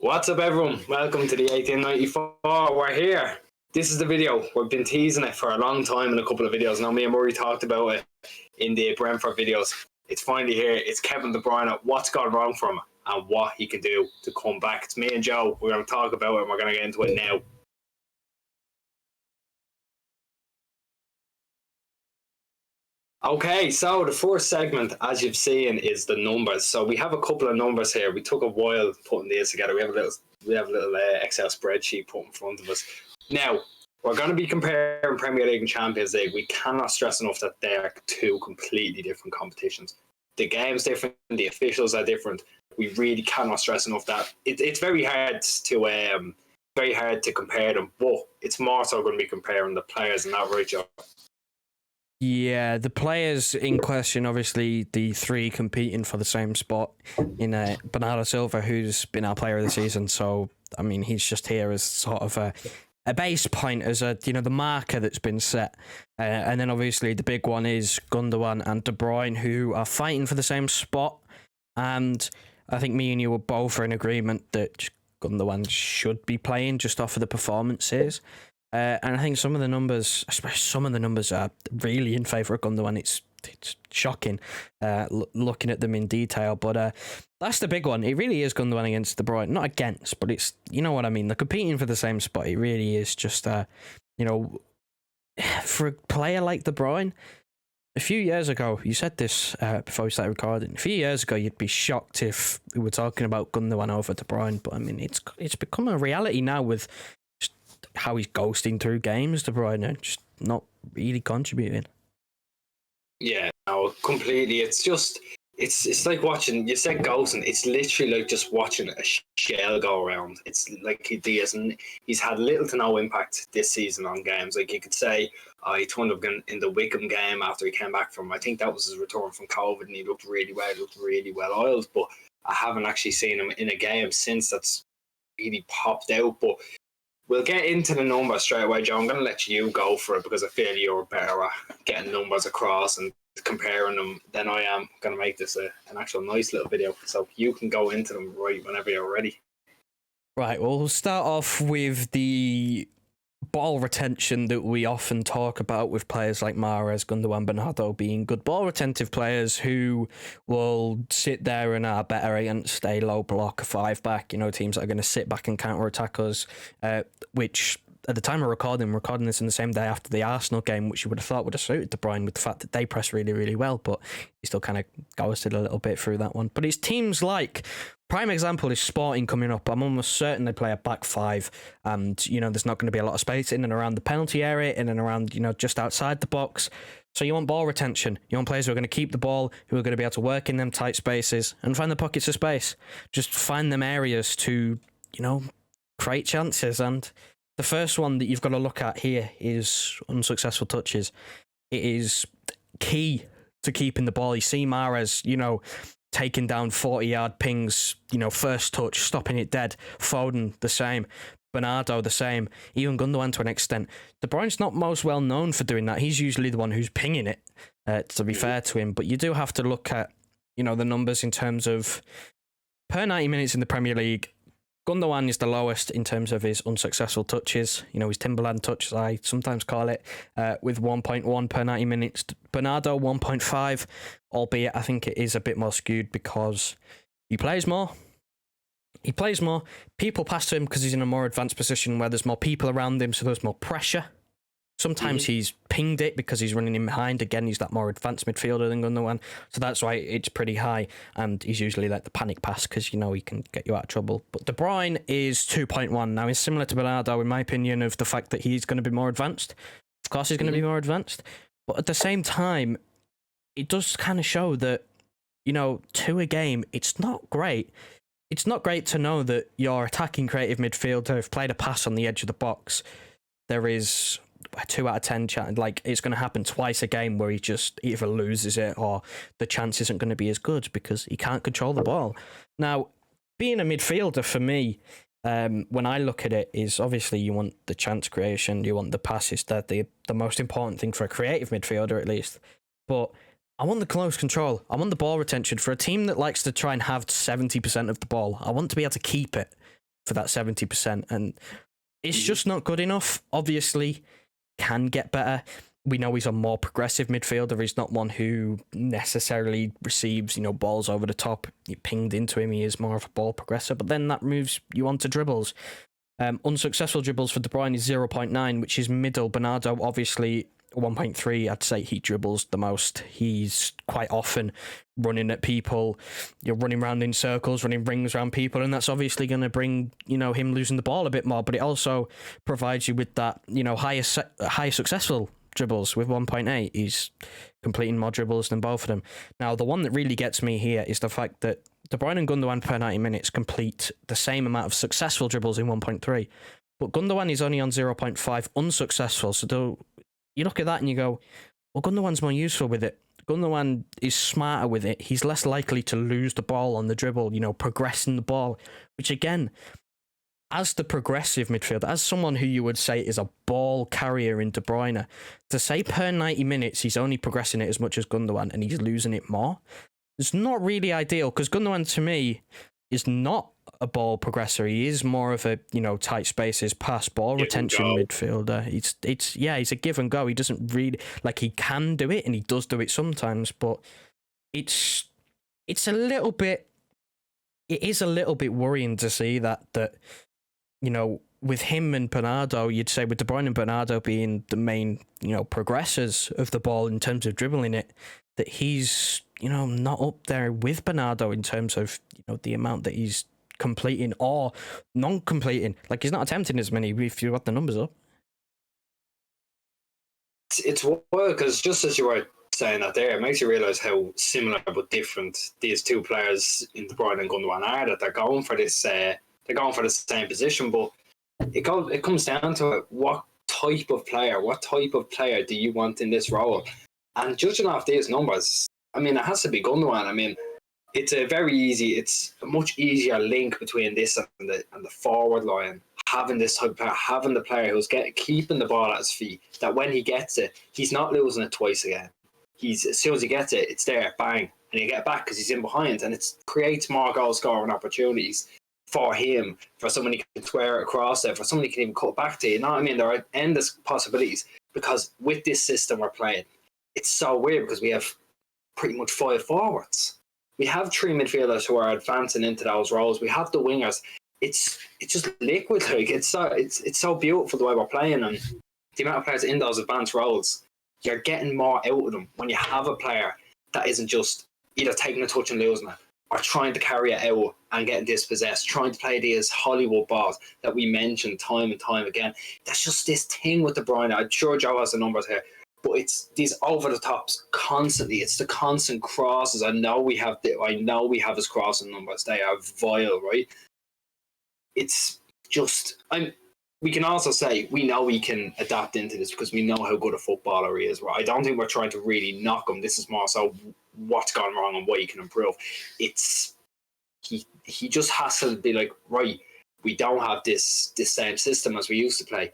What's up, everyone? Welcome to the 1894. We're here. This is the video. We've been teasing it for a long time in a couple of videos. Now, me and Murray talked about it in the Brentford videos. It's finally here. It's Kevin De Bruyne. What's gone wrong for him and what he can do to come back. It's me and Joe. We're going to talk about it and we're going to get into it now. Okay, so the first segment, as you've seen, is the numbers. So we have a couple of numbers here. We took a while putting these together. We have a little Excel spreadsheet put in front of us. Now, we're going to be comparing Premier League and Champions League. We cannot stress enough that they are two completely different competitions. The game's different. The officials are different. We really cannot stress enough that it's very hard to compare them. But it's more so going to be comparing the players, and that, right, Joe? Yeah, the players in question, obviously the three competing for the same spot in Bernardo Silva, who's been our player of the season. So, I mean, he's just here as sort of a base point, as the marker that's been set. And then obviously the big one is Gundogan and De Bruyne, who are fighting for the same spot. And I think me and you were both in agreement that Gundogan should be playing just off of the performances. And I think some of the numbers, especially some of the numbers, are really in favour of Gundogan. It's shocking looking at them in detail. But that's the big one. It really is Gundogan against De Bruyne. Not against, but it's, you know what I mean. They're competing for the same spot. It really is just, for a player like De Bruyne, a few years ago, you said this before we started recording, a few years ago, you'd be shocked if we were talking about Gundogan over De Bruyne. But I mean, it's become a reality now with how he's ghosting through games, De Bruyne, and just not really contributing. Yeah, no, completely. It's just, it's like watching, you said ghosting, it's literally like just watching a shell go around. It's like he's had little to no impact this season on games. Like, you could say, he turned up in the Wickham game after he came back from, I think that was his return from COVID, and he looked really well oiled, but I haven't actually seen him in a game since that's really popped out. But we'll get into the numbers straight away, Joe. I'm going to let you go for it because I feel you're better at getting numbers across and comparing them than I am. I'm going to make this an actual nice little video, so you can go into them right whenever you're ready. Right, well, we'll start off with the ball retention that we often talk about with players like Mahrez, Gundogan, Bernardo being good ball retentive players who will sit there and are better against a low block 5-back, teams that are going to sit back and counter-attack us, which at the time we're recording this in the same day after the Arsenal game, which you would have thought would have suited De Bruyne with the fact that they press really, really well, but he still kind of ghosted a little bit through that one. But it's teams like, prime example is Sporting coming up. I'm almost certain they play a back five, and there's not going to be a lot of space in and around the penalty area, in and around just outside the box. So you want ball retention. You want players who are going to keep the ball, who are going to be able to work in them tight spaces and find the pockets of space. Just find them areas to create chances. And the first one that you've got to look at here is unsuccessful touches. It is key to keeping the ball. You see Mahrez, taking down 40-yard pings, first touch, stopping it dead. Foden, the same. Bernardo, the same. Even Gundogan to an extent. De Bruyne's not most well known for doing that. He's usually the one who's pinging it, to be fair to him. But you do have to look at, the numbers in terms of per 90 minutes in the Premier League. Gundogan is the lowest in terms of his unsuccessful touches. His Timberland touch, as I sometimes call it, with 1.1 per 90 minutes. Bernardo, 1.5, albeit I think it is a bit more skewed because he plays more. People pass to him because he's in a more advanced position where there's more people around him, so there's more pressure. Sometimes he's pinged it because he's running in behind. Again, he's that more advanced midfielder than Gundogan. So that's why it's pretty high. And he's usually like the panic pass because, he can get you out of trouble. But De Bruyne is 2.1. Now, he's similar to Bernardo, in my opinion, of the fact that he's going to be more advanced. Of course, he's going to be more advanced. But at the same time, it does kind of show that, to a game, it's not great. It's not great to know that your attacking creative midfielder have played a pass on the edge of the box. There is a 2 out of 10 chance, like it's going to happen twice a game where he just either loses it or the chance isn't going to be as good because he can't control the ball. Now, being a midfielder for me, when I look at it, is obviously you want the chance creation, you want the passes. That the most important thing for a creative midfielder, at least. But I want the close control. I want the ball retention. For a team that likes to try and have 70% of the ball, I want to be able to keep it. for that 70%, and it's just not good enough. Obviously, can get better. We know he's a more progressive midfielder. He's not one who necessarily receives, balls over the top, pinged into him. He is more of a ball progressor, but then that moves you on to dribbles. Unsuccessful dribbles for De Bruyne is 0.9, which is middle. Bernardo, obviously, 1.3. I'd say he dribbles the most. He's quite often running at people. You're running around in circles, running rings around people, and that's obviously going to bring, him losing the ball a bit more, but it also provides you with that, higher successful dribbles with 1.8. He's completing more dribbles than both of them. Now, the one that really gets me here is the fact that De Bruyne and Gundogan per 90 minutes complete the same amount of successful dribbles in 1.3, but Gundogan is only on 0.5 unsuccessful. So you look at that and you go, well, Gundogan's more useful with it. Gundogan is smarter with it. He's less likely to lose the ball on the dribble, progressing the ball, which again, as the progressive midfielder, as someone who you would say is a ball carrier in De Bruyne, to say per 90 minutes he's only progressing it as much as Gundogan and he's losing it more, it's not really ideal, because Gundogan to me is not a ball progressor. He is more of a, tight spaces, pass, ball retention midfielder. He's a give and go. He doesn't really, he can do it and he does do it sometimes, but it is a little bit worrying to see that with him and Bernardo, you'd say with De Bruyne and Bernardo being the main, progressors of the ball in terms of dribbling it, that he's, not up there with Bernardo in terms of, the amount that he's completing or non-completing. He's not attempting as many if you add the numbers up. It's wild, because just as you were saying that there, it makes you realise how similar but different these two players in De Bruyne and Gundogan are, that they're going for this, they're going for the same position, but it comes down to what type of player do you want in this role? And judging off these numbers, it has to be Gundogan. It's a much easier link between this and the forward line. Having this type of player, having the player who's keeping the ball at his feet, that when he gets it, he's not losing it twice again. As soon as he gets it, it's there, bang, and you get back because he's in behind, and it creates more goal scoring opportunities for him, for somebody who can square it across it, for somebody who can even cut back to you. There are endless possibilities, because with this system we're playing, it's so weird because we have pretty much 5 forwards. We have 3 midfielders who are advancing into those roles. We have the wingers. It's just liquid. It's so beautiful the way we're playing, and the amount of players in those advanced roles. You're getting more out of them when you have a player that isn't just either taking a touch and losing it, or trying to carry it out and getting dispossessed, trying to play these Hollywood balls that we mentioned time and time again. That's just this thing with De Bruyne. I'm sure Joe has the numbers here, but it's these over the tops constantly. It's the constant crosses. I know we have his crossing numbers. They are vile, right? It's just we can also say we know we can adapt into this because we know how good a footballer he is. I don't think we're trying to really knock him. This is more so what's gone wrong and what he can improve. It's he just has to be like, right, we don't have this same system as we used to play,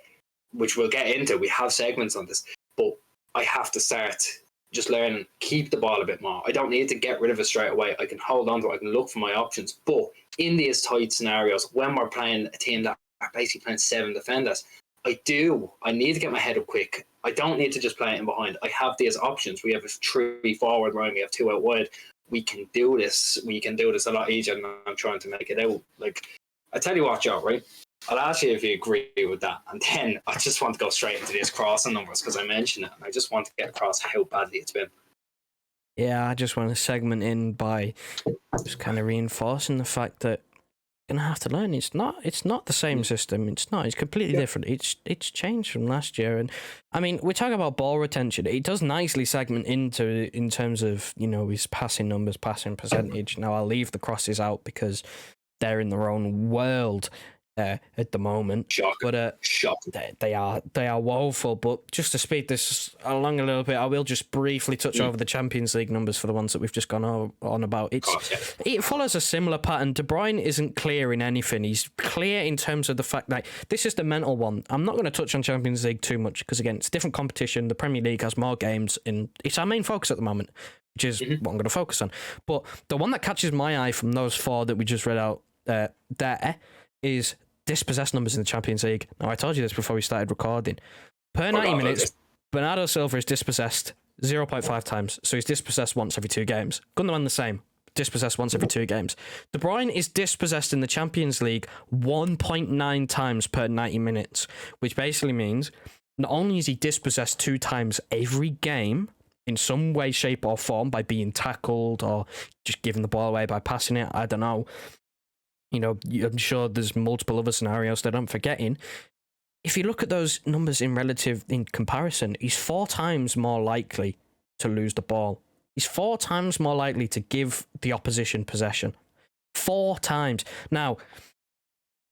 which we'll get into. We have segments on this, but I have to start just learning, keep the ball a bit more. I don't need to get rid of it straight away. I can hold on to it. I can look for my options. But in these tight scenarios, when we're playing a team that are basically playing 7 defenders, I need to get my head up quick. I don't need to just play it in behind. I have these options. We have a 3 forward line. We have 2 out wide. We can do this. We can do this a lot easier than I'm trying to make it out. I tell you what, Joe, right? I'll ask you if you agree with that. And then I just want to go straight into these crossing numbers because I mentioned it. And I just want to get across how badly it's been. Yeah, I just want to segment in by just kind of reinforcing the fact that you're going to have to learn. It's not the same system. It's completely different. It's changed from last year. And we talk about ball retention. It does nicely segment into in terms of, his passing numbers, passing percentage. Now I'll leave the crosses out because they're in their own world at the moment. Shocking. But they are woeful. But just to speed this along a little bit, I will just briefly touch over the Champions League numbers for the ones that we've just gone on about. It follows a similar pattern. De Bruyne isn't clear in anything. He's clear in terms of the fact that this is the mental one. I'm not going to touch on Champions League too much because, again, it's a different competition. The Premier League has more games, and it's our main focus at the moment, which is what I'm going to focus on. But the one that catches my eye from those 4 that we just read out there is dispossessed numbers in the Champions League. Now, I told you this before we started recording. Per 90 minutes, Bernardo Silva is dispossessed 0.5 times, so he's dispossessed once every 2 games. Gundogan the same, dispossessed once every 2 games. De Bruyne is dispossessed in the Champions League 1.9 times per 90 minutes, which basically means not only is he dispossessed 2 times every game, in some way, shape or form, by being tackled or just giving the ball away by passing it, I don't know. I'm sure there's multiple other scenarios that I'm forgetting. If you look at those numbers in comparison, he's 4 times more likely to lose the ball. He's 4 times more likely to give the opposition possession. 4 times. Now,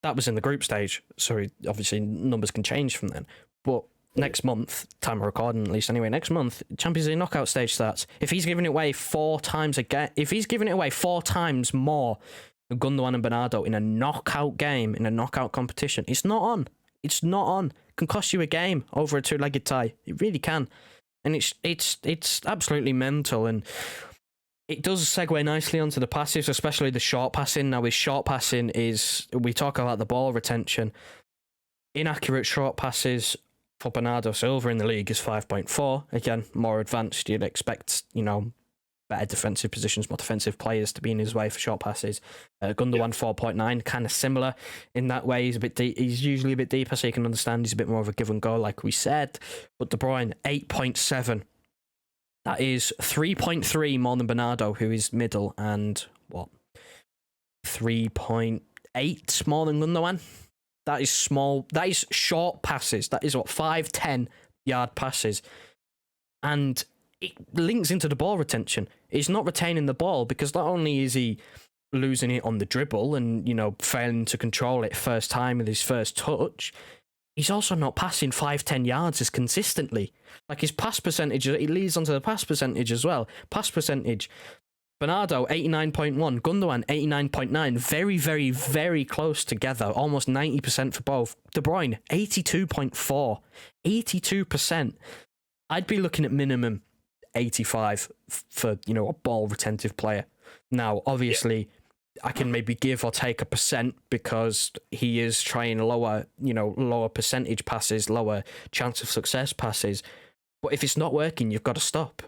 that was in the group stage, so obviously numbers can change from then. But next month, time of recording at least anyway, next month, Champions League knockout stage starts. If he's giving it away 4 times again, if he's giving it away 4 times more than Gundogan and Bernardo in a knockout game, in a knockout competition, it's not on. It's not on. It can cost you a game over a 2-legged tie. It really can. And it's absolutely mental. And it does segue nicely onto the passives, especially the short passing. Now, his short passing is, we talk about the ball retention. Inaccurate short passes for Bernardo Silva in the league is 5.4. Again, more advanced. You'd expect, better defensive positions, more defensive players to be in his way for short passes. Gundogan 4.9, kind of similar in that way. He's a bit he's usually a bit deeper, so you can understand he's a bit more of a give and go, like we said. But De Bruyne 8.7. That is 3.3 more than Bernardo, who is middle, and 3.8 more than Gundogan. That is small. That is short passes. That is 5-10 yard passes, and it links into the ball retention. He's not retaining the ball because not only is he losing it on the dribble and, failing to control it first time with his first touch, he's also not passing 5-10 yards as consistently. Like his pass percentage, it leads onto the pass percentage as well. Pass percentage, Bernardo 89.1, Gundogan 89.9, very, very, very close together, almost 90% for both. De Bruyne 82.4, 82%. I'd be looking at minimum 85 for, a ball retentive player. Now, obviously, I can maybe give or take a percent because he is trying lower percentage passes, lower chance of success passes. But if it's not working, you've got to stop,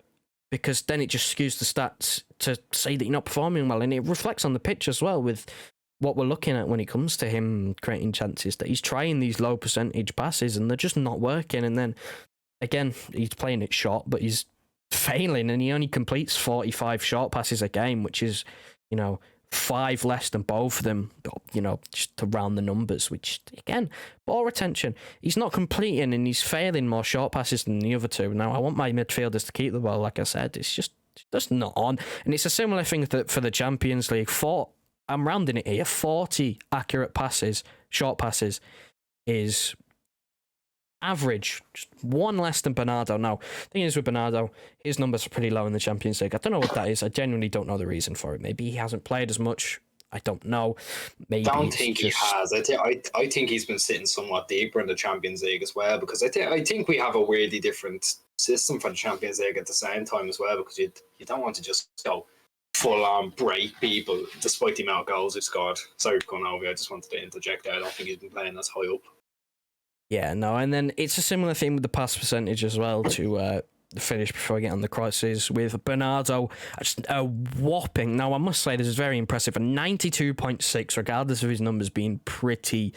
because then it just skews the stats to say that you're not performing well. And it reflects on the pitch as well with what we're looking at when it comes to him creating chances, that he's trying these low percentage passes and they're just not working. And then, again, he's playing it short, but he's failing, and he only completes 45 short passes a game, which is, 5 less than both of them, just to round the numbers, which, again, ball retention. He's not completing and he's failing more short passes than the other two. Now, I want my midfielders to keep the ball, like I said. It's just not on. And it's a similar thing for the Champions League. I'm rounding it here, 40 accurate passes, short passes, is average, just 1 less than Bernardo. Now, the thing is with Bernardo, his numbers are pretty low in the Champions League. I don't know what that is. I genuinely don't know the reason for it. Maybe he hasn't played as much. I don't know. Maybe I don't think he has. I think he's been sitting somewhat deeper in the Champions League as well, because I think we have a weirdly different system for the Champions League at the same time as well, because you don't want to just go full on break people despite the amount of goals he's scored. Sorry for going over. I just wanted to interject there. I don't think he's been playing as high up. Yeah, no, and then it's a similar thing with the pass percentage as well to finish before I get on the crosses with Bernardo. Just a whopping, now I must say this is very impressive, a 92.6, regardless of his numbers being pretty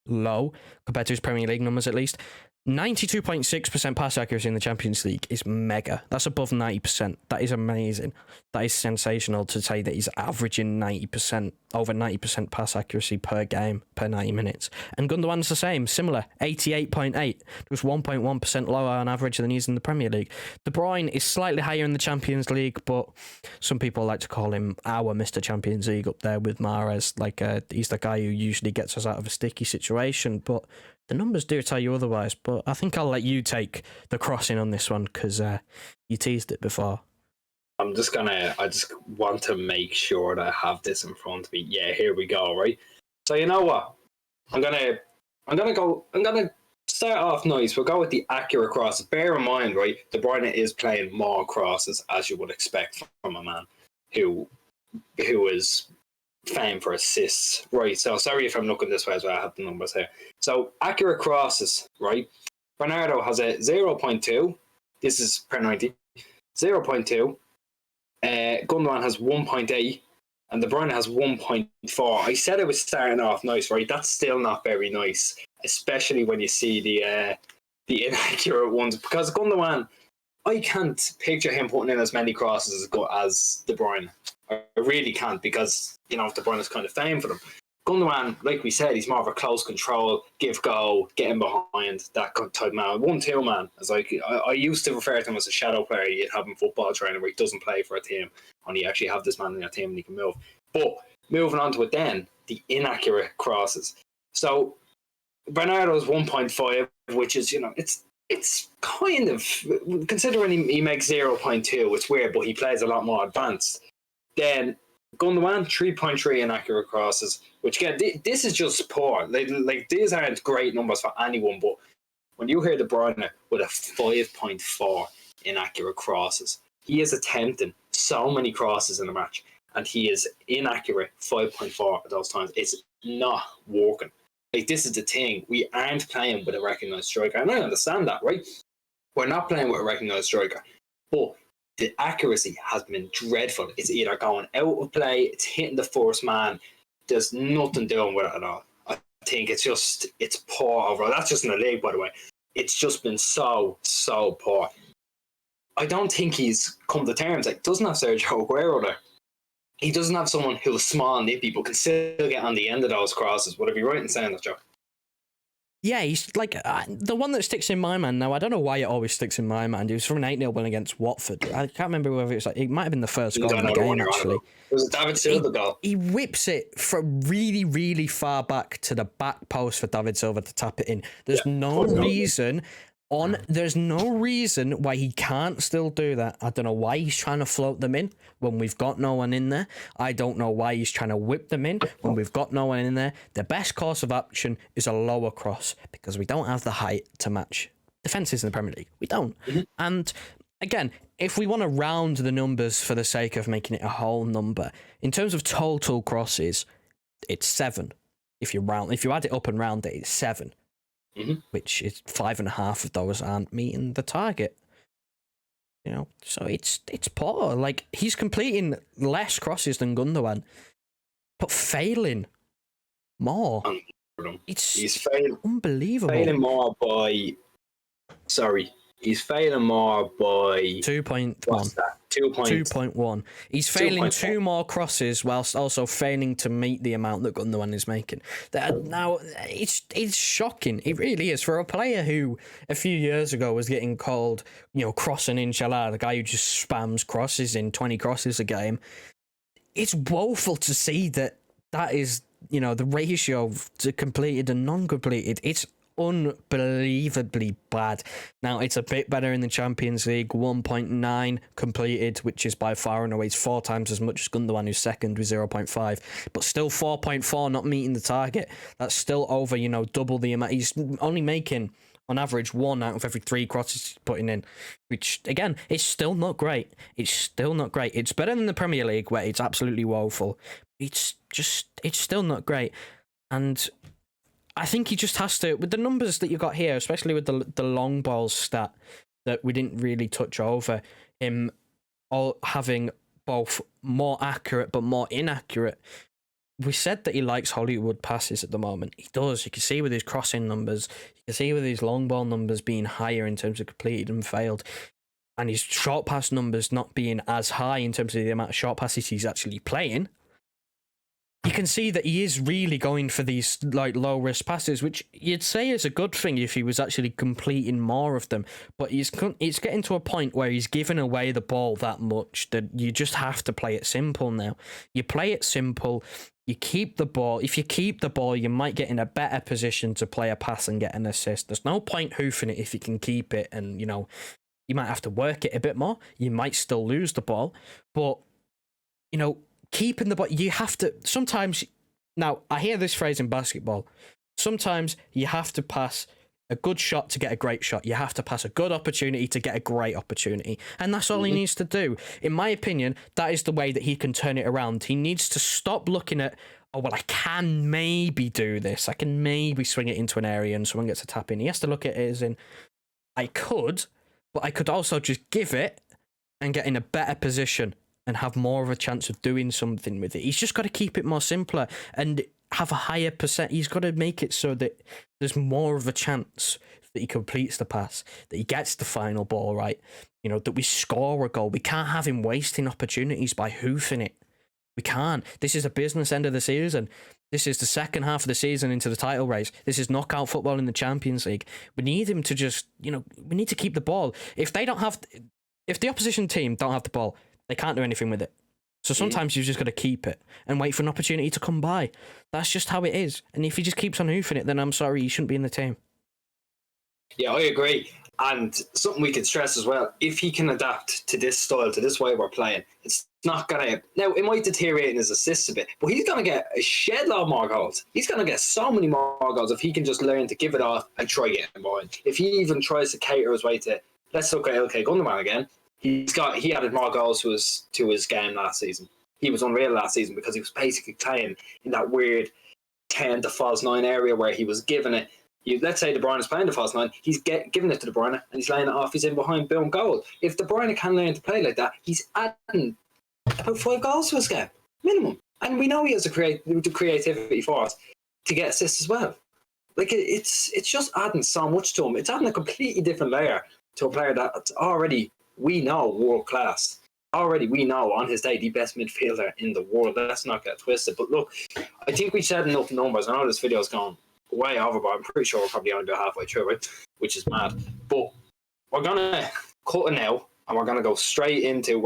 low compared to his Premier League numbers at least. 92.6% pass accuracy in the Champions League is mega. That's above 90%. That is amazing. That is sensational to say that he's averaging 90%, over 90% pass accuracy per game, per 90 minutes. And Gundogan's the same, similar, 88.8, just 1.1% lower on average than he is in the Premier League. De Bruyne is slightly higher in the Champions League, but some people like to call him our Mr. Champions League up there with Mahrez. He's the guy who usually gets us out of a sticky situation, but the numbers do tell you otherwise. But I think I'll let you take the crossing on this one, because you teased it before. I just want to make sure that I have this in front of me. Yeah, here we go, right? So you know what? I'm gonna start off nice. We'll go with the accurate crosses. Bear in mind, right, De Bruyne is playing more crosses, as you would expect from a man who is famed for assists, right? So sorry if I'm looking this way as well. I have the numbers here. So accurate crosses, right? Bernardo has a 0.2. This is per 90. 0.2. Gundogan has 1.8. And De Bruyne has 1.4. I said it was starting off nice, right? That's still not very nice, especially when you see the inaccurate ones. Because Gundogan, I can't picture him putting in as many crosses as De Bruyne. I really can't, because De Bruyne is kind of famed for them. Gundogan, like we said, he's more of a close control, give go, get in behind, that type man. 1-2 man. As I used to refer to him as a shadow player you'd have in football training where he doesn't play for a team and you actually have this man in your team and he can move. But moving on to it then, the inaccurate crosses. So Bernardo's 1.5, which is, it's kind of, considering he makes 0.2, it's weird, but he plays a lot more advanced. Then Gundogan, 3.3 inaccurate crosses, which again, this is just poor. Like these aren't great numbers for anyone, but when you hear De Bruyne with a 5.4 inaccurate crosses, he is attempting so many crosses in a match, and he is inaccurate 5.4 at those times. It's not working. Like, this is the thing. We aren't playing with a recognised striker, and I understand that, right? We're not playing with a recognised striker, but the accuracy has been dreadful. It's either going out of play, it's hitting the first man. There's nothing doing with it at all. I think it's poor overall. That's just in the league, by the way. It's just been so poor. I don't think he's come to terms. Like, doesn't have Sergio Aguero there. He doesn't have someone who's small and nippy but can still get on the end of those crosses. Would I be right in saying that, Joe? Yeah, he's like the one that sticks in my mind now. I don't know why it always sticks in my mind. He was from an 8-0 win against Watford. I can't remember whether it was it might have been the first goal in the game, actually. It was a David Silva goal. He whips it from really, really far back to the back post for David Silva to tap it in. There's no reason why he can't still do that. I don't know why he's trying to float them in when we've got no one in there. I don't know why he's trying to whip them in when we've got no one in there. The best course of action is a lower cross because we don't have the height to match defences in the Premier League. We don't. Mm-hmm. And again, if we want to round the numbers for the sake of making it a whole number, in terms of total crosses, it's 7. If you add it up and round it, it's 7. Mm-hmm. Which is 5.5 of those aren't meeting the target. So it's poor. Like, he's completing less crosses than Gundogan, but failing more. He's failing unbelievable. Failing more by. He's failing more by 2.1. What's that? 2.1. He's failing 2 more crosses whilst also failing to meet the amount that Gundogan is making. Now, it's shocking. It really is. For a player who a few years ago was getting called, crossing inshallah, the guy who just spams crosses in 20 crosses a game, it's woeful to see that is, the ratio to completed and non-completed. It's unbelievably bad. Now, it's a bit better in the Champions League, 1.9 completed, which is by far and away 4 times as much as Gundogan, who's second with 0.5, but still 4.4 not meeting the target. That's still over, double the amount. He's only making on average 1 out of every 3 crosses he's putting in, which again, it's still not great. It's better than the Premier League, where it's absolutely woeful. It's still not great. And I think he just has to, with the numbers that you got here, especially with the long balls stat that we didn't really touch over, him all having both more accurate but more inaccurate. We said that he likes Hollywood passes at the moment. He does. You can see with his crossing numbers, you can see with his long ball numbers being higher in terms of completed and failed, and his short pass numbers not being as high in terms of the amount of short passes he's actually playing. You can see that he is really going for these low risk passes, which you'd say is a good thing if he was actually completing more of them. But it's getting to a point where he's giving away the ball that much that you just have to play it simple now. You play it simple. You keep the ball. If you keep the ball, you might get in a better position to play a pass and get an assist. There's no point hoofing it if you can keep it, and you might have to work it a bit more. You might still lose the ball, but keeping the ball, you have to sometimes. Now, I hear this phrase in basketball. Sometimes you have to pass a good shot to get a great shot. You have to pass a good opportunity to get a great opportunity. And that's all he needs to do. In my opinion, that is the way that he can turn it around. He needs to stop looking at, oh, well, I can maybe do this. I can maybe swing it into an area and someone gets a tap in. He has to look at it as in, I could, but I could also just give it and get in a better position and have more of a chance of doing something with it. He's just got to keep it more simpler and have a higher percent. He's got to make it so that there's more of a chance that he completes the pass, that he gets the final ball right, that we score a goal. We can't have him wasting opportunities by hoofing it. We can't. This is a business end of the season. This is the second half of the season into the title race. This is knockout football in the Champions League. We need him to just, we need to keep the ball. If the opposition team don't have the ball, they can't do anything with it. So sometimes you've just got to keep it and wait for an opportunity to come by. That's just how it is. And if he just keeps on hoofing it, then I'm sorry, he shouldn't be in the team. Yeah, I agree. And something we can stress as well, if he can adapt to this style, to this way we're playing, it's not going to... Now, it might deteriorate in his assists a bit, but he's going to get a shed load more goals. He's going to get so many more goals if he can just learn to give it off and try getting behind. If he even tries to cater his way to... Let's look at LK Gundogan again. He added more goals to his game last season. He was unreal last season because he was basically playing in that weird 10 to false 9 area where he was giving it. Let's say De Bruyne is playing the false 9, he's giving it to De Bruyne and he's laying it off. He's in behind, boom, goal. If De Bruyne can learn to play like that, he's adding about 5 goals to his game minimum. And we know he has the creativity for us to get assists as well. Like it's just adding so much to him. It's adding a completely different layer to a player that's already, we know, world class. Already, we know on his day the best midfielder in the world. Let's not get twisted. But look, I think we said enough numbers. I know this video's gone way over, but I'm pretty sure we're probably only about halfway through it, which is mad. But we're gonna cut it now, and we're gonna go straight into.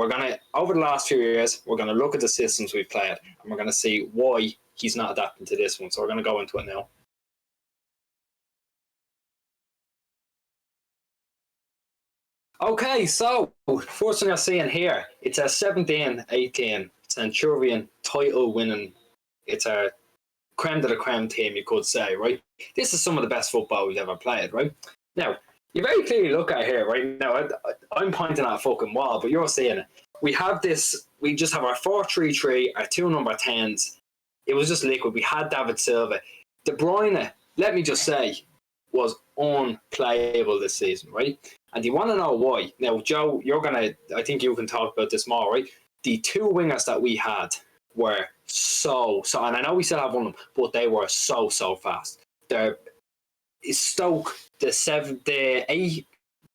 Over the last few years, we're gonna look at the systems we've played, and we're gonna see why he's not adapting to this one. So we're gonna go into it now. Okay, so first thing I'm seeing here, it's a 17-18 Centurion title winning. It's a creme de la creme team, you could say, right? This is some of the best football we've ever played, right? Now, you very clearly look at here, right? Now, I'm pointing at a fucking wall, but you're seeing it. We just have our 4-3-3, our 2 number 10s. It was just liquid. We had David Silva. De Bruyne, let me just say, was unplayable this season, right? And you want to know why? Now, Joe, I think you can talk about this more, right? The 2 wingers that we had were so, and I know we still have one of them, but they were so fast. Stoke, the 8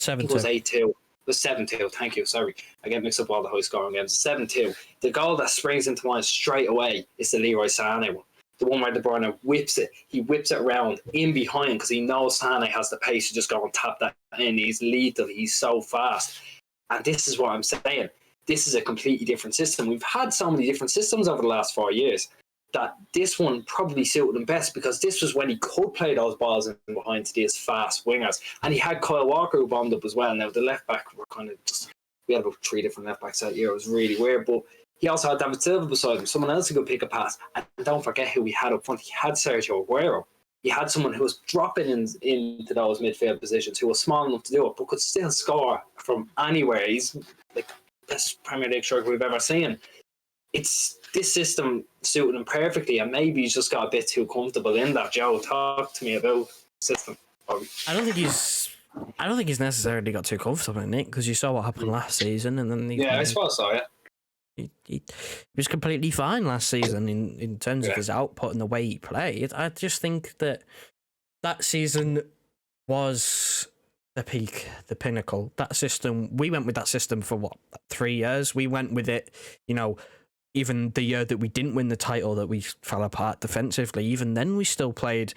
was 8-2. Was 7-2, thank you, sorry. I get mixed up all the high scoring games. 7-2. The goal that springs into mind straight away is the Leroy Sané one. The one where De Bruyne whips it. He whips it around in behind because he knows Sané has the pace to just go and tap that in. He's lethal. He's so fast. And this is what I'm saying. This is a completely different system. We've had so many different systems over the last 4 years that this one probably suited him best because this was when he could play those balls in behind to these fast wingers. And he had Kyle Walker who bombed up as well. Now, the left back were kind of just... We had about 3 different left backs that year. It was really weird, but... He also had David Silva beside him, someone else who could pick a pass. And don't forget who he had up front. He had Sergio Aguero. He had someone who was dropping into those midfield positions, who was small enough to do it, but could still score from anywhere. He's like the best Premier League striker we've ever seen. This system suited him perfectly, and maybe he's just got a bit too comfortable in that. Joe, talk to me about the system. I don't think he's necessarily got too comfortable in it, because you saw what happened last season, and then I suppose so, yeah. He was completely fine last season in terms of his output and the way he played. I just think that season was the peak, the pinnacle. That system, we went with that system for 3 years? We went with it, even the year that we didn't win the title, that we fell apart defensively. Even then, we still played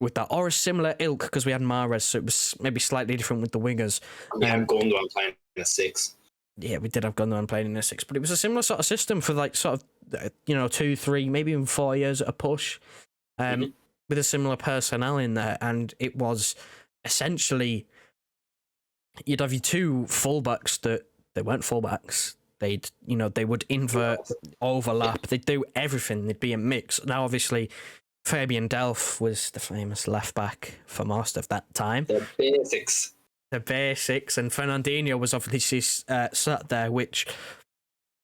with that, or a similar ilk, because we had Mahrez, so it was maybe slightly different with the wingers. We had Gundogan playing in a 6. Yeah, we did have Gundogan playing in a 6, but it was a similar sort of system for 2, 3, maybe even 4 years at a push, with a similar personnel in there. And it was essentially, you'd have your 2 fullbacks that they weren't fullbacks. They would invert, overlap. They'd do everything. They'd be a mix. Now, obviously, Fabian Delph was the famous left back for most of that time. The basics. The basics, and Fernandinho was obviously sat there, which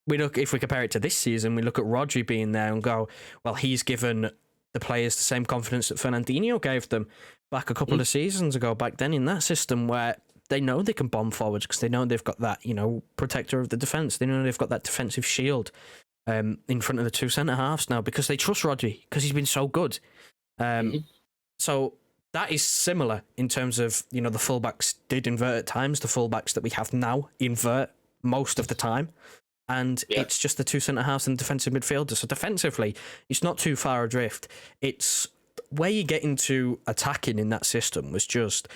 we look, if we compare it to this season, we look at Rodri being there and go, well, he's given the players the same confidence that Fernandinho gave them back a couple of seasons ago, back then in that system where they know they can bomb forwards because they know they've got that, protector of the defence. They know they've got that defensive shield in front of the two centre-halves now because they trust Rodri because he's been so good. So that is similar in terms of, the fullbacks did invert at times. The fullbacks that we have now invert most of the time. And it's just the two centre-halves and defensive midfielders. So defensively, it's not too far adrift. It's where you get into attacking in that system was just,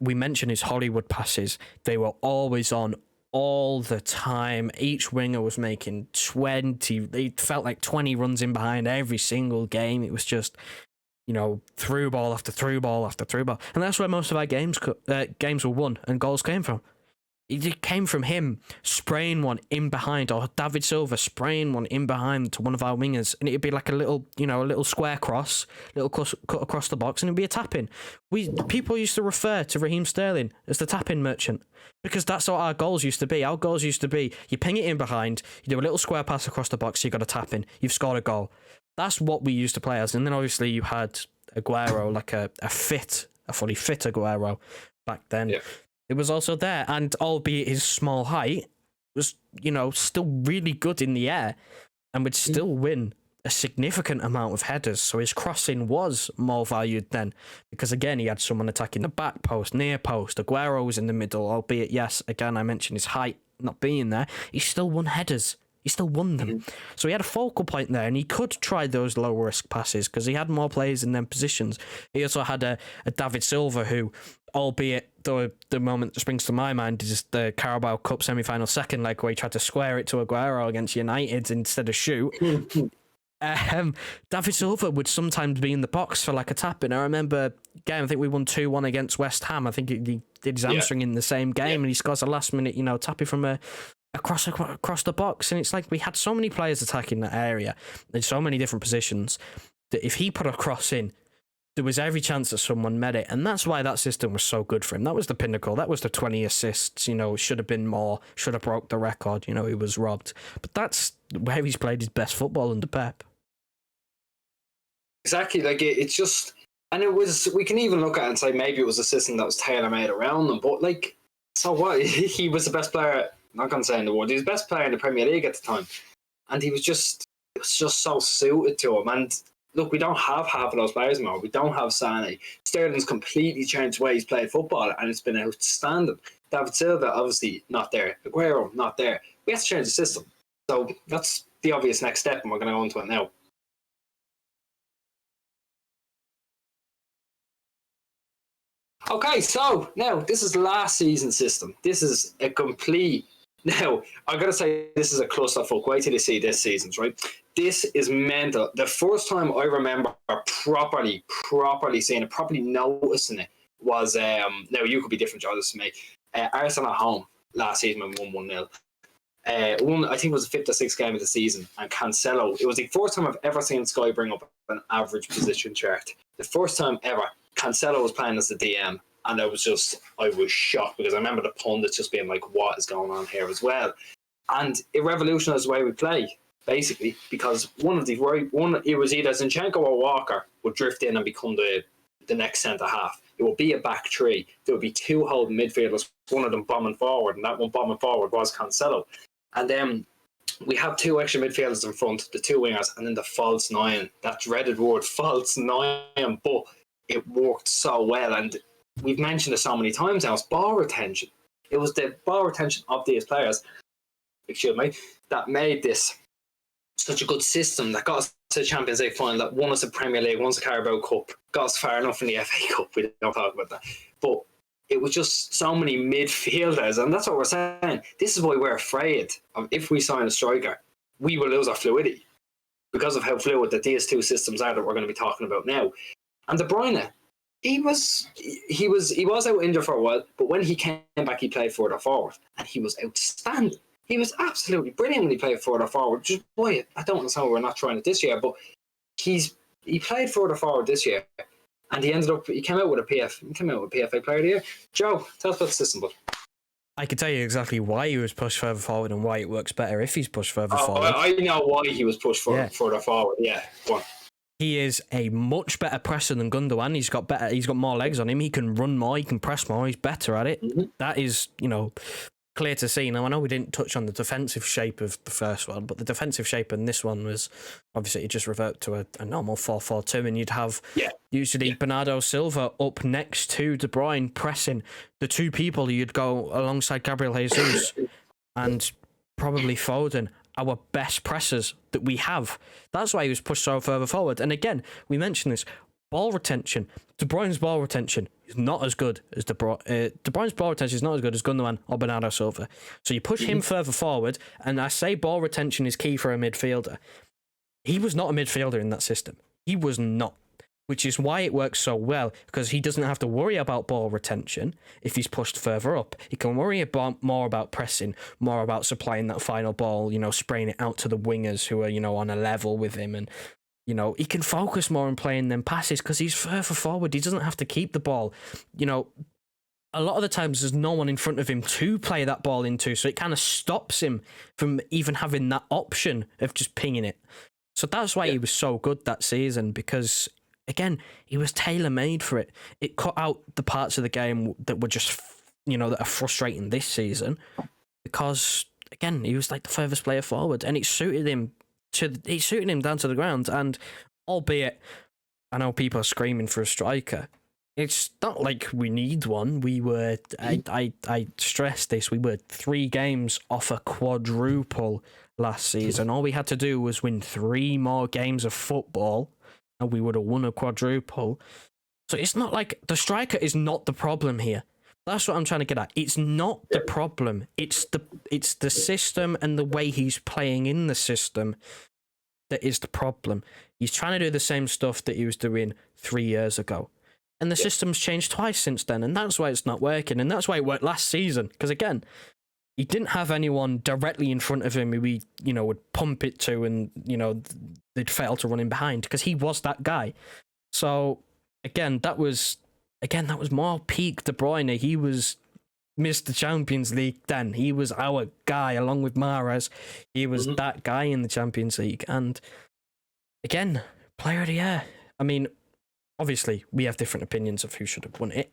we mentioned his Hollywood passes. They were always on all the time. Each winger was making 20, it felt like 20 runs in behind every single game. It was just, through ball after through ball after through ball. And that's where most of our games were won and goals came from. It came from him spraying one in behind, or David Silva spraying one in behind to one of our wingers, and it'd be like a little square cross, little cut across the box, and it'd be a tap-in. People used to refer to Raheem Sterling as the tap-in merchant because that's what our goals used to be. Our goals used to be, you ping it in behind, you do a little square pass across the box, you got a tap-in, you've scored a goal. That's what we used to play as. And then obviously you had Aguero, like a fully fit Aguero back then. Yeah. It was also there, and albeit his small height, was, still really good in the air and would still win a significant amount of headers. So his crossing was more valued then because, again, he had someone attacking the back post, near post. Aguero was in the middle, albeit, yes, again, I mentioned his height not being there. He still won headers. He still won them. So he had a focal point there, and he could try those low-risk passes because he had more players in them positions. He also had a David Silva who, albeit the moment that springs to my mind is the Carabao Cup semi-final second leg where he tried to square it to Aguero against United instead of shoot. David Silva would sometimes be in the box for like a tap-in. I remember, again, I think we won 2-1 against West Ham. I think he did his hamstring in the same game, and he scores a last-minute, tap-in from across the box. And it's like we had so many players attacking that area in so many different positions that if he put a cross in, there was every chance that someone met it. And that's why that system was so good for him. That was the pinnacle. That was the 20 assists, should have been more, should have broke the record, he was robbed. But that's where he's played his best football under Pep. Exactly. Like it's just, and it was, we can even look at it and say maybe it was a system that was tailor-made around them. But like, so what? He was the best player, I'm not going to say in the world, he was the best player in the Premier League at the time. And it was just so suited to him. And look, we don't have half of those players anymore. We don't have Sané. Sterling's completely changed the way he's played football, and it's been outstanding. David Silva, obviously, not there. Aguero, not there. We have to change the system. So that's the obvious next step, and we're going to go into it now. Okay, so now this is last season's system. This is a complete... Now, I got to say, this is a clusterfuck. Wait till you see this season's, right? This is mental. The first time I remember properly seeing it, properly noticing it, was, now you could be different judges to me, Arsenal at home last season when we won 1-0. I think it was the 5th or 6th game of the season, and Cancelo, it was the first time I've ever seen Sky bring up an average position chart. The first time ever, Cancelo was playing as the DM. And I was shocked because I remember the pundits just being like, what is going on here as well? And it revolutionized the way we play, basically, because it was either Zinchenko or Walker would drift in and become the next centre half. It would be a back three. There would be two holding midfielders, one of them bombing forward, and that one bombing forward was Cancelo. And then we have two extra midfielders in front, the two wingers, and then the false nine, that dreaded word, false nine, but it worked so well. And we've mentioned it so many times now, it's ball retention. It was the ball retention of these players, that made this such a good system that got us to the Champions League final, that won us the Premier League, won us the Carabao Cup, got us far enough in the FA Cup, we don't talk about that. But it was just so many midfielders, and that's what we're saying. This is why we're afraid of, if we sign a striker, we will lose our fluidity because of how fluid that these two systems are that we're going to be talking about now. And De Bruyne, he was out injured for a while, but when he came back, he played further forward, and he was outstanding. He was absolutely brilliant when he played further forward. Just why I don't understand why we're not trying it this year, but he's he played further forward this year, and he came out with a PFA Player of the Year. Joe, tell us about the system, bud. I can tell you exactly why he was pushed further forward and why it works better if he's pushed further forward. I know why he was pushed further forward. Yeah, go on. He is a much better presser than Gundogan. He's got more legs on him. He can run more. He can press more. He's better at it. Mm-hmm. That is, clear to see. Now, I know we didn't touch on the defensive shape of the first one, but the defensive shape in this one was obviously it just revert to a normal 4-4-2, and you'd have usually Bernardo Silva up next to De Bruyne pressing the two people. You'd go alongside Gabriel Jesus and probably Foden, our best pressers that we have. That's why he was pushed so further forward. And again, we mentioned this, ball retention. De Bruyne's ball retention is not as good as De Bruyne's ball retention is not as good as Gundogan or Bernardo Silva. So you push him further forward, and I say ball retention is key for a midfielder. He was not a midfielder in that system. He was not, which is why it works so well, because he doesn't have to worry about ball retention if he's pushed further up. He can worry more about pressing, more about supplying that final ball, spraying it out to the wingers who are, on a level with him, and he can focus more on playing them passes because he's further forward. He doesn't have to keep the ball. A lot of the times there's no one in front of him to play that ball into, so it kind of stops him from even having that option of just pinging it. So that's why he was so good that season, because, again, he was tailor-made for it. It cut out the parts of the game that were just, that are frustrating this season, because, again, he was like the furthest player forward, and it suited him down to the ground. And albeit I know people are screaming for a striker, it's not like we need one. I stress this, we were 3 games off a quadruple last season. All we had to do was win 3 more games of football and we would have won a quadruple. So it's not like the striker is not the problem here. That's what I'm trying to get at. It's not the problem. It's the system and the way he's playing in the system that is the problem. He's trying to do the same stuff that he was doing 3 years ago. And the system's changed twice since then, and that's why it's not working. And that's why it worked last season. Because, again, he didn't have anyone directly in front of him who he, would pump it to and, they'd fail to run in behind, because he was that guy. So, again, that was more peak De Bruyne. He was Mr. Champions League then. He was our guy, along with Mahrez. He was that guy in the Champions League. And, again, Player of the Year. I mean, obviously, we have different opinions of who should have won it.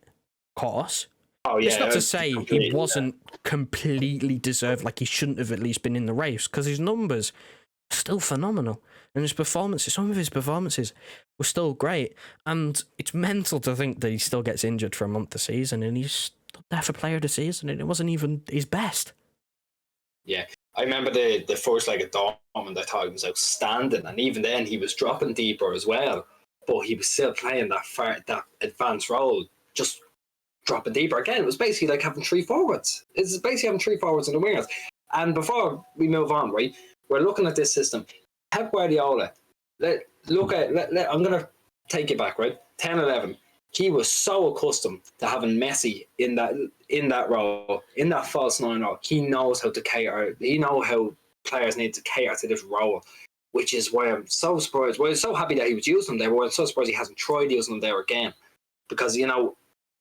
Of course. Oh, yeah. It's not to say he wasn't completely deserved, like he shouldn't have at least been in the race, because his numbers are still phenomenal. And his performances, some of his performances were still great. And it's mental to think that he still gets injured for a month a season, and he's still there for Player of the Season, and it wasn't even his best. Yeah. I remember the first leg of Dortmund, I thought he was outstanding. And even then, he was dropping deeper as well. But he was still playing that advanced role, just dropping deeper. Again, it was basically like having 3 forwards. It's basically having 3 forwards and the wingers. And before we move on, right, we're looking at this system. Pep Guardiola, I'm going to take it back, right? 10-11. He was so accustomed to having Messi in that role, in that false 9 role. He knows how to cater. He knows how players need to cater to this role, which is why I'm so surprised. Well, I'm so happy that he was using them there, but I'm so surprised he hasn't tried using them there again. Because,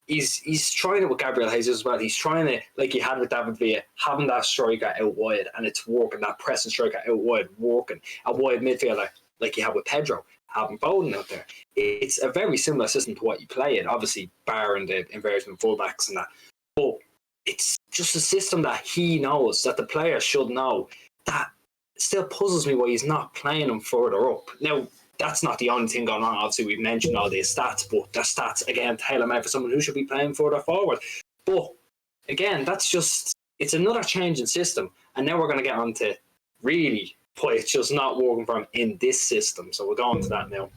he's trying it with Gabriel Jesus as well. He's trying it like he had with David Villa, having that striker out wide, and it's working, that pressing striker out wide, working. A wide midfielder like you have with Pedro, having Foden out there. It's a very similar system to what you play in, obviously, barring the inversion of fullbacks and that. But it's just a system that he knows, that the players should know, that still puzzles me why he's not playing them further up. Now, that's not the only thing going on. Obviously, we've mentioned all these stats, but the stats, again, tailor-made for someone who should be playing further forward. But, again, it's another change in system. And now we're going to get on to really why it's just not working for him in this system. So we'll go on to that now.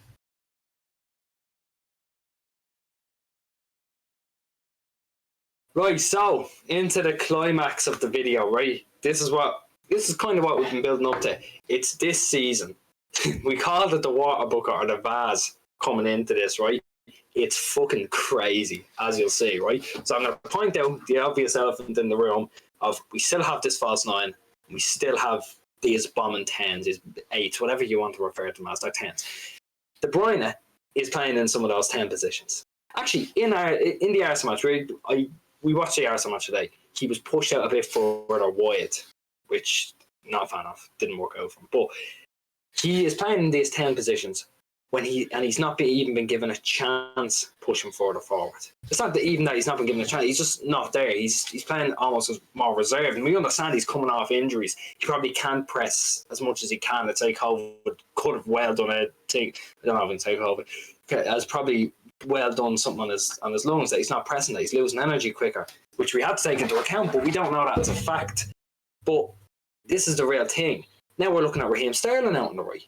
Right, so into the climax of the video, right? This is kind of what we've been building up to. It's this season. We called it the water bucket or the vase coming into this, right? It's fucking crazy, as you'll see, right? So I'm going to point out the obvious elephant in the room of we still have this false 9, we still have these bombing 10s, these 8s, whatever you want to refer to them as, they're 10s. De Bruyne is playing in some of those 10 positions. Actually, in the Arsenal match, we watched the Arsenal match today. He was pushed out a bit further wide, which not a fan of. Didn't work out for him. But he is playing in these 10 positions he's not even been given a chance pushing further forward. It's not that even that he's not been given a chance. He's just not there. He's playing almost as more reserved. And we understand he's coming off injuries. He probably can't press as much as he can. It's like COVID could have well done a thing. I don't know if I can say COVID. Has probably well done something on his lungs that he's not pressing, that he's losing energy quicker, which we have to take into account, but we don't know that as a fact. But this is the real thing. Now we're looking at Raheem Sterling out on the right.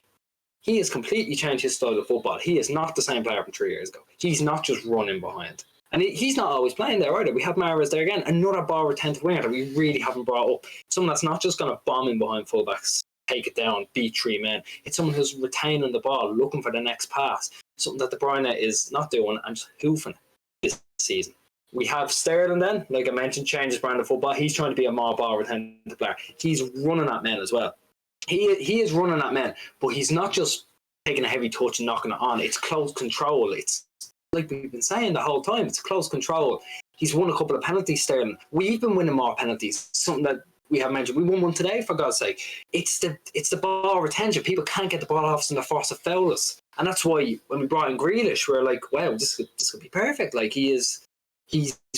He has completely changed his style of football. He is not the same player from 3 years ago. He's not just running behind. And he's not always playing there either. We have Mahrez there again, another ball retentive winger that we really haven't brought up. Someone that's not just going to bomb in behind fullbacks, take it down, beat 3 men. It's someone who's retaining the ball, looking for the next pass. Something that De Bruyne is not doing and just hoofing this season. We have Sterling then, like I mentioned, changes brand of football. He's trying to be a more ball retentive player. He's running at men as well. He is running at men, but he's not just taking a heavy touch and knocking it on. It's close control. It's like we've been saying the whole time. It's close control. He's won a couple of penalties, Sterling. We've been winning more penalties. Something that we have mentioned. We won one today, for God's sake. It's the ball retention. People can't get the ball off us and they're forced to foul us. And that's why when we brought in Grealish, we're like, wow, this could be perfect. Like he's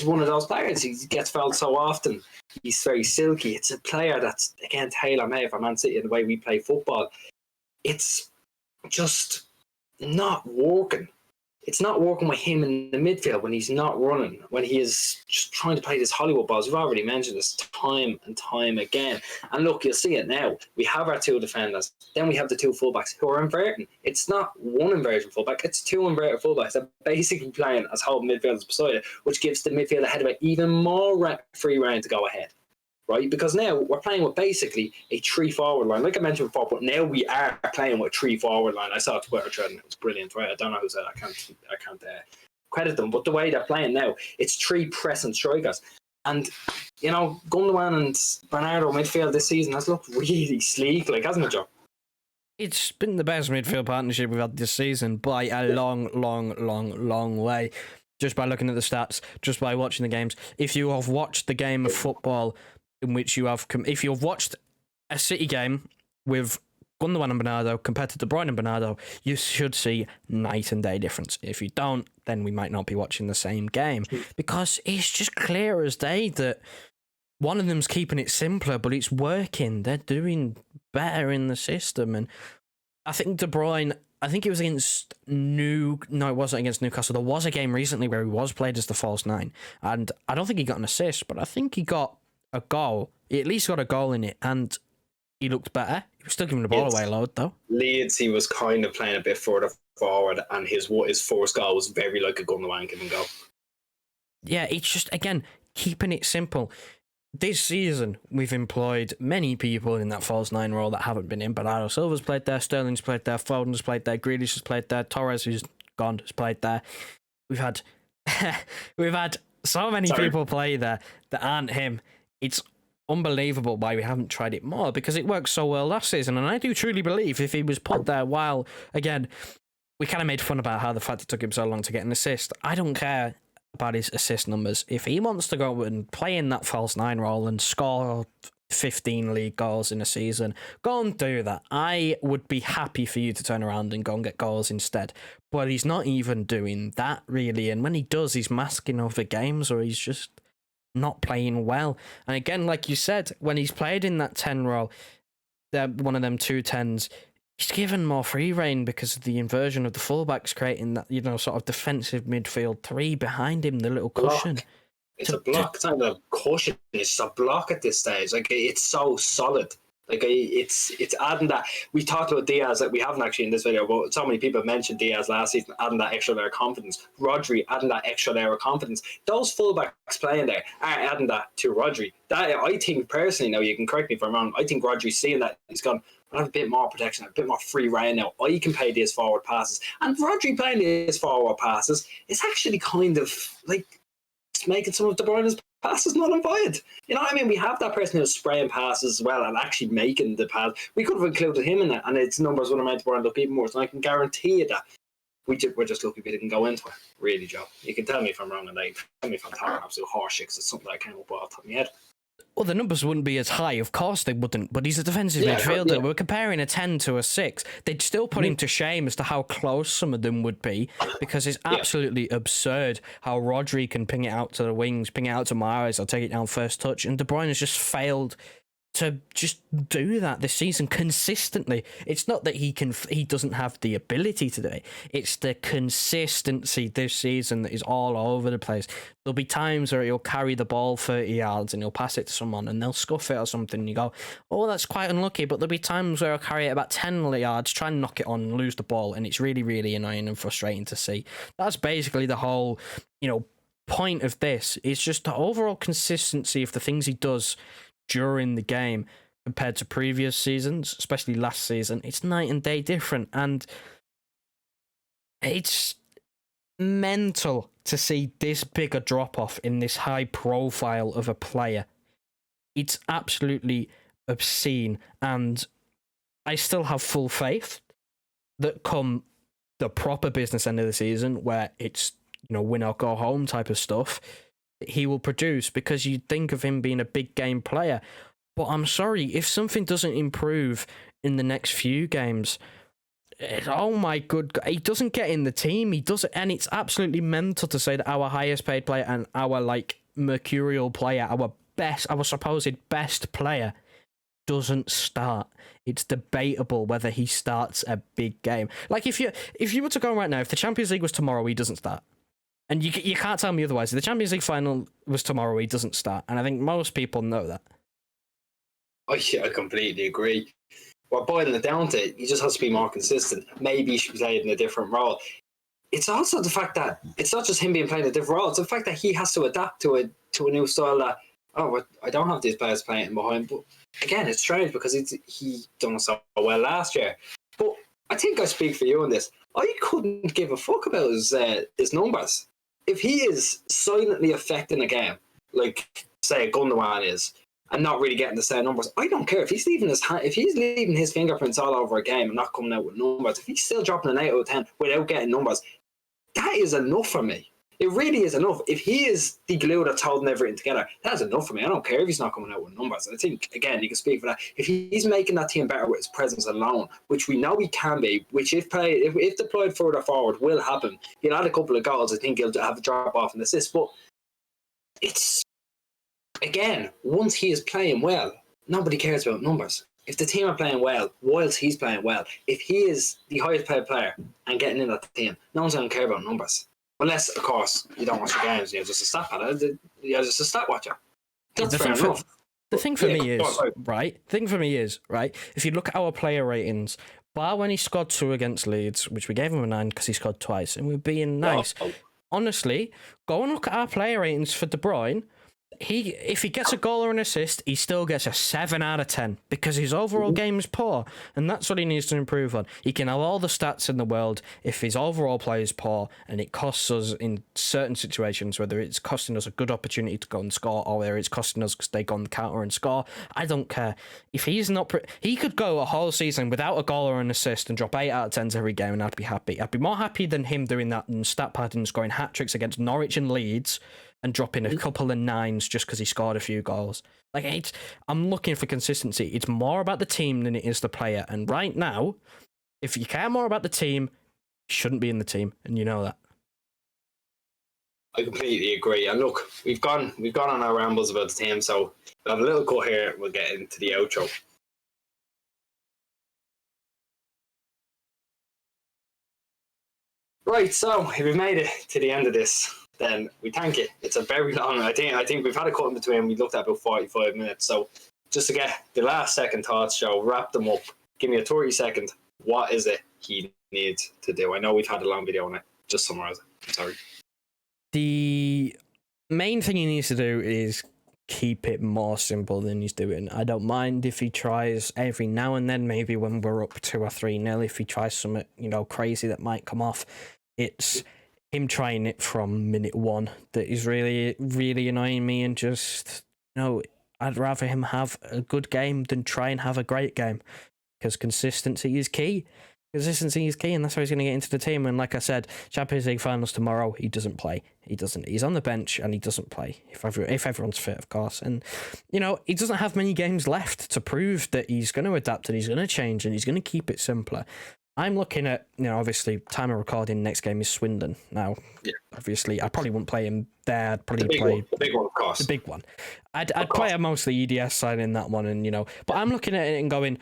one of those players. He gets fouled so often. He's very silky. It's a player that's, again, tailor-made for Man City and the way we play football. It's just not working. It's not working with him in the midfield when he's not running, when he is just trying to play this Hollywood balls. We've already mentioned this time and time again. And look, you'll see it now. We have our 2 defenders. Then we have the 2 fullbacks who are inverting. It's not one inversion fullback. It's 2 inverted fullbacks that are basically playing as holding midfielders beside it, which gives the midfield ahead of it even more free rein to go ahead. Right? Because now we're playing with basically a 3 forward line. Like I mentioned before, but now we are playing with a 3 forward line. I saw Twitter thread and it was brilliant, right? I don't know who said it. I can't credit them. But the way they're playing now, it's 3 pressing strikers. And, you know, Gundogan and Bernardo midfield this season has looked really sleek, like, hasn't it, Joe? It's been the best midfield partnership we've had this season by a long way. Just by looking at the stats, just by watching the games. If you have watched the game of football in which you have, if you've watched a City game with Gundogan and Bernardo compared to De Bruyne and Bernardo, you should see night and day difference. If you don't, then we might not be watching the same game, because it's just clear as day that one of them's keeping it simpler, but it's working. They're doing better in the system. And I think De Bruyne, I think it was against no, it wasn't against Newcastle. There was a game recently where he was played as the false 9, and I don't think he got an assist, but I think he got a goal. He at least got a goal in it, and he looked better. He was still giving the ball away a load, though. Leeds, he was kind of playing a bit further forward, and his first goal was very like a Gundogan given goal. Yeah, it's just, again, keeping it simple. This season, we've employed many people in that false 9 role that haven't been in. Bernardo Silva's played there, Sterling's played there, Foden's played there, Grealish has played there, Torres, who's gone, has played there. We've had so many people play there that aren't him. It's unbelievable why we haven't tried it more, because it worked so well last season. And I do truly believe if he was put there while, again, we kind of made fun about how the fact it took him so long to get an assist. I don't care about his assist numbers. If he wants to go and play in that false 9 role and score 15 league goals in a season, go and do that. I would be happy for you to turn around and go and get goals instead. But he's not even doing that, really. And when he does, he's masking over games, or he's just not playing well. And again, like you said, when he's played in that 10 role, one of them 2-10s, he's given more free rein because of the inversion of the fullbacks, creating that, you know, sort of defensive midfield 3 behind him, the little cushion. It's a block. It's not even a cushion. It's a block at this stage. Like, it's so solid. Like, it's adding that. We talked about Diaz, that we haven't actually in this video, but so many people mentioned Diaz last season, adding that extra layer of confidence. Rodri adding that extra layer of confidence. Those fullbacks playing there are adding that to Rodri. That, I think personally, now you can correct me if I'm wrong, I think Rodri's seeing that. He's gone, I have a bit more protection, a bit more free rein now. I can play these forward passes. And Rodri playing these forward passes is actually kind of like making some of De Bruyne's passes null and void. You know what I mean? We have that person who's spraying passes as well and actually making the pass. We could have included him in that, and its numbers would have made De Bruyne look even worse. And I can guarantee you that we're just lucky we didn't go into it. Really, Joe. You can tell me if I'm wrong, and tell me if I'm talking absolute horseshit, because it's something that I came up with off the top of my head. Well, the numbers wouldn't be as high, of course they wouldn't, but he's a defensive midfielder. Yeah. We're comparing a 10 to a 6. They'd still put him to shame as to how close some of them would be, because it's absolutely absurd how Rodri can ping it out to the wings, ping it out to Mahrez, or take it down first touch, and De Bruyne has just failed to just do that this season consistently. It's not that he doesn't have the ability to do it. It's the consistency this season that is all over the place. There'll be times where he'll carry the ball 30 yards and he'll pass it to someone and they'll scuff it or something. And you go, oh, that's quite unlucky. But there'll be times where he'll carry it about 10 yards, try and knock it on and lose the ball. And it's really, really annoying and frustrating to see. That's basically the whole, point of this. It's just the overall consistency of the things he does during the game compared to previous seasons, especially last season. It's night and day different, and it's mental to see this big a drop-off in this high profile of a player. It's absolutely obscene, and I still have full faith that come the proper business end of the season, where it's win or go home type of stuff, he will produce, because you think of him being a big game player. But I'm sorry, if something doesn't improve in the next few games, oh my good God, he doesn't get in the team. He doesn't, and it's absolutely mental to say that our highest paid player and our mercurial player, our supposed best player, doesn't start. It's debatable whether he starts a big game. If you were to go right now, if the Champions League was tomorrow, he doesn't start. And you can't tell me otherwise. If the Champions League final was tomorrow, he doesn't start. And I think most people know that. I completely agree. Well, boiling it down to it, he just has to be more consistent. Maybe he should be played in a different role. It's also the fact that it's not just him being played in a different role. It's the fact that he has to adapt to a new style that, I don't have these players playing behind. But again, it's strange because he done so well last year. But I think I speak for you on this. I couldn't give a fuck about his numbers. If he is silently affecting a game, like say Gundogan is, and not really getting the same numbers, I don't care if he's leaving his fingerprints all over a game and not coming out with numbers. If he's still dropping an 8 out of 10 without getting numbers, that is enough for me. It really is enough. If he is the glue that's holding everything together, that's enough for me. I don't care if he's not coming out with numbers. I think, again, you can speak for that. If he's making that team better with his presence alone, which we know he can be, which if deployed further forward will happen, he'll add a couple of goals. I think he'll have a drop off and assist. But it's, again, once he is playing well, nobody cares about numbers. If the team are playing well, whilst he's playing well, if he is the highest paid player and getting in that team, no one's going to care about numbers. Unless, of course, you don't watch the games, you're just a stat watcher. You're just a stat watcher. That's fair enough. The thing for me is, if you look at our player ratings, bar when he scored 2 against Leeds, which we gave him a 9 because he scored twice, and we're being nice. Honestly, go and look at our player ratings for De Bruyne. If he gets a goal or an assist, he still gets a 7 out of 10 because his overall game is poor, and that's what he needs to improve on. He can have all the stats in the world if his overall play is poor, and it costs us in certain situations, whether it's costing us a good opportunity to go and score or whether it's costing us because they go on the counter and score. I don't care. If he's not, he could go a whole season without a goal or an assist and drop 8 out of 10s every game, and I'd be happy. I'd be more happy than him doing that and stat padding, scoring hat tricks against Norwich and Leeds, and dropping a couple of 9s just because he scored a few goals. I'm looking for consistency. It's more about the team than it is the player. And right now, if you care more about the team, you shouldn't be in the team, and you know that. I completely agree. And look, we've gone on our rambles about the team, so we'll have a little cut here. We'll get into the outro. Right, so if we've made it to the end of this, then we thank you. It's a very long. I think we've had a cut in between. We looked at about 45 minutes. So just to get the last second thoughts, Joe, wrap them up. Give me a 30-second. What is it he needs to do? I know we've had a long video on it. Just summarise it. Sorry. The main thing he needs to do is keep it more simple than he's doing. I don't mind if he tries every now and then, maybe when we're up 2 or 3-0, if he tries something, crazy that might come off. It's him trying it from minute 1 that is really, really annoying me, and just, I'd rather him have a good game than try and have a great game, because consistency is key. Consistency is key, and that's how he's going to get into the team. And like I said, Champions League finals tomorrow, he doesn't play. He's on the bench and he doesn't play if everyone's fit, of course. And he doesn't have many games left to prove that he's going to adapt and he's going to change and he's going to keep it simpler. I'm looking at, obviously, time of recording, next game is Swindon. Now, obviously, I probably wouldn't play him there. I'd probably play the big one, of course. The big one. I'd play a mostly EDS side in that one, and but I'm looking at it and going,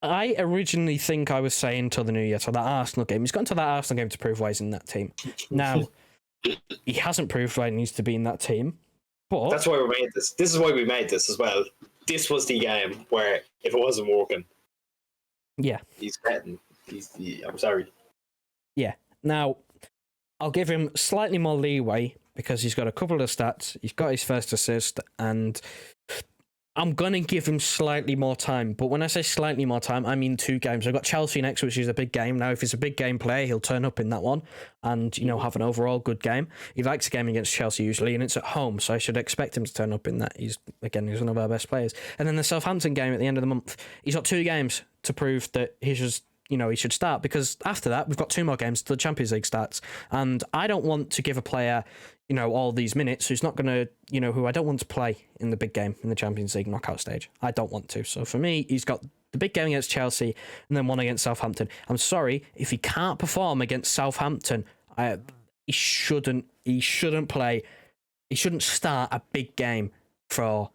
I originally think I was saying till the new year, to that Arsenal game. He's gone to that Arsenal game to prove why he's in that team. Now, he hasn't proved why he needs to be in that team. But that's why we made this. This is why we made this as well. This was the game where if it wasn't working, he's getting. I'm sorry. Yeah. Now, I'll give him slightly more leeway because he's got a couple of stats. He's got his first assist, and I'm going to give him slightly more time. But when I say slightly more time, I mean 2 games. I've got Chelsea next, which is a big game. Now, if it's a big game player, he'll turn up in that one and, have an overall good game. He likes a game against Chelsea usually, and it's at home, so I should expect him to turn up in that. He's one of our best players. And then the Southampton game at the end of the month, he's got 2 games to prove that he should start, because after that, we've got 2 more games till the Champions League starts. And I don't want to give a player all these minutes who's not going to, who I don't want to play in the big game in the Champions League knockout stage. I don't want to. So for me, he's got the big game against Chelsea and then one against Southampton. I'm sorry, if he can't perform against Southampton, he shouldn't play. He shouldn't start a big game for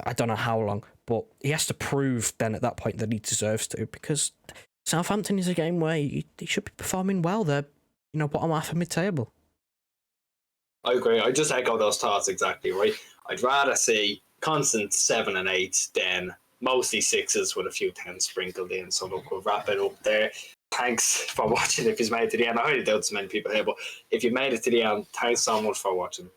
I don't know how long, but he has to prove then at that point that he deserves to, because Southampton is a game where he should be performing well. They're, bottom half of mid-table. I agree. I just echo those thoughts exactly, right? I'd rather see constant 7 and 8 than mostly 6s with a few 10s sprinkled in. So look, we'll wrap it up there. Thanks for watching if you've made it to the end. I highly doubt so many people here, but if you made it to the end, thanks so much for watching.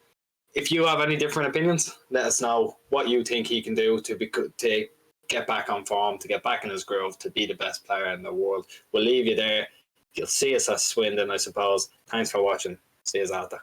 If you have any different opinions, let us know what you think he can do to get back on form, to get back in his groove, to be the best player in the world. We'll leave you there. You'll see us at Swindon, I suppose. Thanks for watching. See you later.